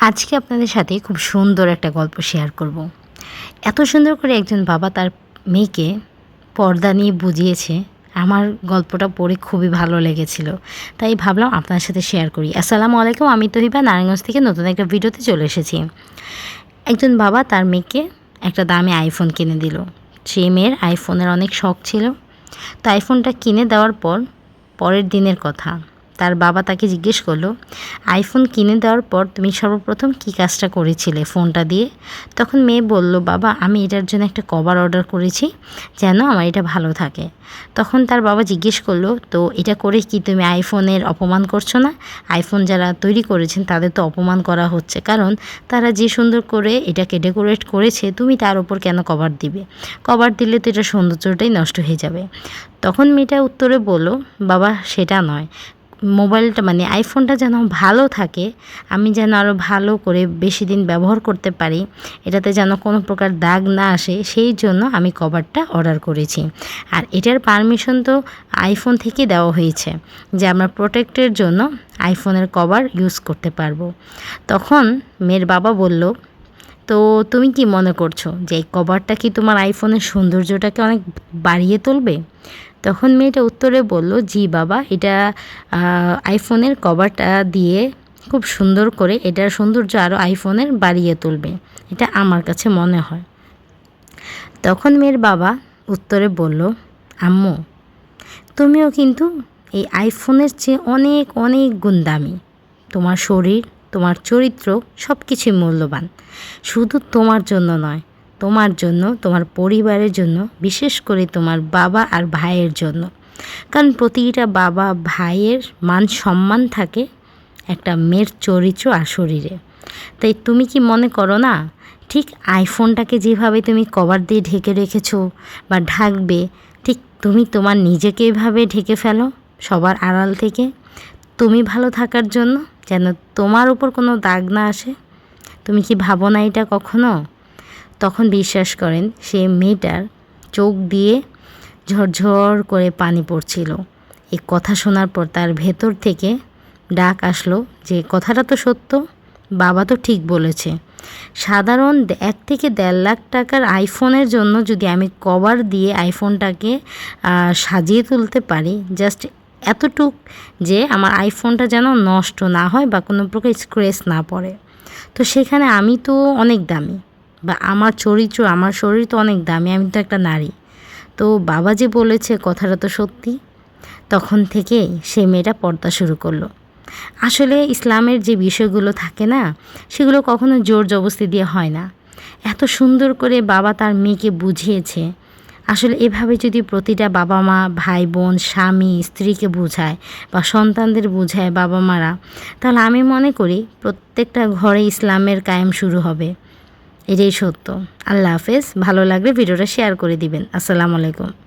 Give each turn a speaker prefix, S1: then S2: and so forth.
S1: আজকে আপনাদের সাথে খুব সুন্দর একটা গল্প শেয়ার করব। এত সুন্দর করে একজন বাবা তার মেয়েকে পর্দা নিয়ে বুঝিয়েছে। আমার গল্পটা পড়ে খুবই ভালো লেগেছিল, তাই ভাবলাম আপনার সাথে শেয়ার করি। আসসালামু আলাইকুম, আমি তহিবা নারায়ণগঞ্জ থেকে নতুন একটা ভিডিওতে চলে এসেছি। একজন বাবা তার মেয়েকে একটা দামি আইফোন কিনে দিল। সেই মেয়ের আইফোনের অনেক শখ ছিল। তো আইফোনটা কিনে দেওয়ার পরের দিনের কথা, তার বাবা তাকে জিজ্ঞেস করলো, আইফোন কিনে দেওয়ার পর তুমি সর্বপ্রথম কী কাজটা করেছিলে ফোনটা দিয়ে? তখন মেয়ে বলল, বাবা আমি এটার জন্য একটা কভার অর্ডার করেছি যেন আমার এটা ভালো থাকে। তখন তার বাবা জিজ্ঞেস করলো, তো এটা করে কি তুমি আইফোনের অপমান করছো না? আইফোন যারা তৈরি করেছেন তাদের তো অপমান করা হচ্ছে, কারণ তারা যে সুন্দর করে এটাকে ডেকোরেট করেছে তুমি তার উপর কেন কভার দিবে? কভার দিলে তো এটা সৌন্দর্যটাই নষ্ট হয়ে যাবে। তখন মেয়েটা উত্তরে বলল, বাবা সেটা নয়, মোবাইলটা মানে আইফোনটা যেন ভালো থাকে, আমি যেন আরও ভালো করে বেশি দিন ব্যবহার করতে পারি, এটাতে যেন কোনো প্রকার দাগ না আসে, সেই জন্য আমি কভারটা অর্ডার করেছি। আর এটার পারমিশন তো আইফোন থেকে দেওয়া হয়েছে যে আমরা প্রোটেক্টের জন্য আইফোনের কভার ইউজ করতে পারবো। তখন মেয়ের বাবা বলল, তো তুমি কি মনে করছো যে এই কভারটা কি তোমার আইফোনের সৌন্দর্যটাকে অনেক বাড়িয়ে তুলবে? তখন মেয়েটা উত্তরে বলল, জি বাবা, এটা আইফোনের কভারটা দিয়ে খুব সুন্দর করে এটার সৌন্দর্য আরও আইফোনের বাড়িয়ে তুলবে, এটা আমার কাছে মনে হয়। তখন মেয়ের বাবা উত্তরে বলল, আম্মু তুমিও কিন্তু এই আইফোনের চেয়ে অনেক অনেক গুণ দামি। তোমার শরীর, তোমার চরিত্র সব কিছুই মূল্যবান। শুধু তোমার জন্য নয়, তোমার জন্য, তোমার পরিবারের জন্য, বিশেষ করে তোমার বাবা আর ভাইয়ের জন্য। কারণ প্রতিটা বাবা ভাইয়ের মান সম্মান থাকে একটা মেয়ের চরিত্র আর শরীরে। তাই তুমি কি মনে করো না, ঠিক আইফোনটাকে যেভাবে তুমি কভার দিয়ে ঢেকে রেখেছো বা ঢাকবে, ঠিক তুমি তোমার নিজেকে এভাবে ঢেকে ফেলো সবার আড়াল থেকে, তুমি ভালো থাকার জন্য, যেন তোমার উপর কোনো দাগ না আসে। তুমি কি ভাবো না এটা কখনো? তখন বিশ্বাস করেন সে মেয়েটার চোখ দিয়ে ঝরঝর করে পানি পড়ছিল। এই কথা শোনার পর তার ভেতর থেকে ডাক আসলো যে কথাটা তো সত্য, বাবা তো ঠিক বলেছে। সাধারণ 1 থেকে 1.5 লাখ টাকার আইফোনের জন্য যদি আমি কভার দিয়ে আইফোনটাকে সাজিয়ে তুলতে পারি, জাস্ট এতটুক যে আমার আইফোনটা যেন নষ্ট না হয় বা কোনো প্রকার স্ক্র্যাচ না পড়ে, তো সেখানে আমি তো অনেক দামি, বা আমার চরিত্র, আমার শরীর তো অনেক দামি, আমি তো একটা নারী। তো বাবা যে বলেছে কথাটা তো সত্যি। তখন থেকেই সে মেয়েটা পর্দা শুরু করলো। আসলে ইসলামের যে বিষয়গুলো থাকে না, সেগুলো কখনো জোর জবরদস্তি দিয়ে হয় না। এত সুন্দর করে বাবা তার মেয়েকে বুঝিয়েছে। আসলে এভাবে যদি প্রতিটা বাবা মা, ভাই বোন, স্বামী স্ত্রীকে বোঝায় বা সন্তানদের বোঝায় বাবা মারা, তাহলে আমি মনে করি প্রত্যেকটা ঘরে ইসলামের কায়েম শুরু হবে। এটাই সত্য। আল্লাহ হাফেজ। ভালো লাগলে ভিডিওটা শেয়ার করে দিবেন। আসসালামু আলাইকুম।